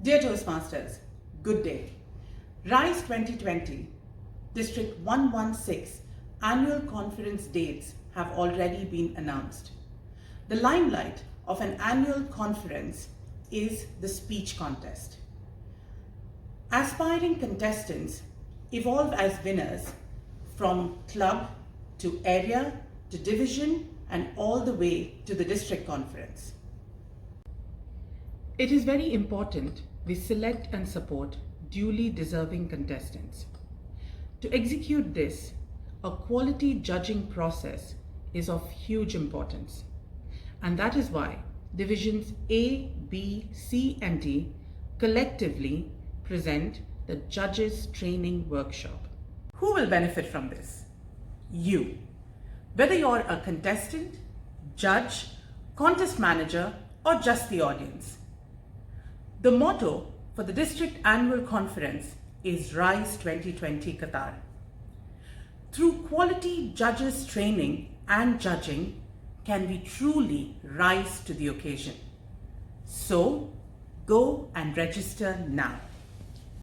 Dear Toastmasters, good day. RISE 2020 District 116 annual conference dates have already been announced. The limelight of an annual conference is the speech contest. Aspiring contestants evolve as winners from club to area to division and all the way to the district conference. It is very important we select and support duly deserving contestants. To execute this, a quality judging process is of huge importance. And that is why Divisions A, B, C, and D collectively present the Judges Training Workshop. Who will benefit from this? You. Whether you're a contestant, judge, contest manager, or just the audience. The motto for the District Annual Conference is RISE 2020 Qatar. Through quality judges training and judging, can we truly rise to the occasion? So, go and register now.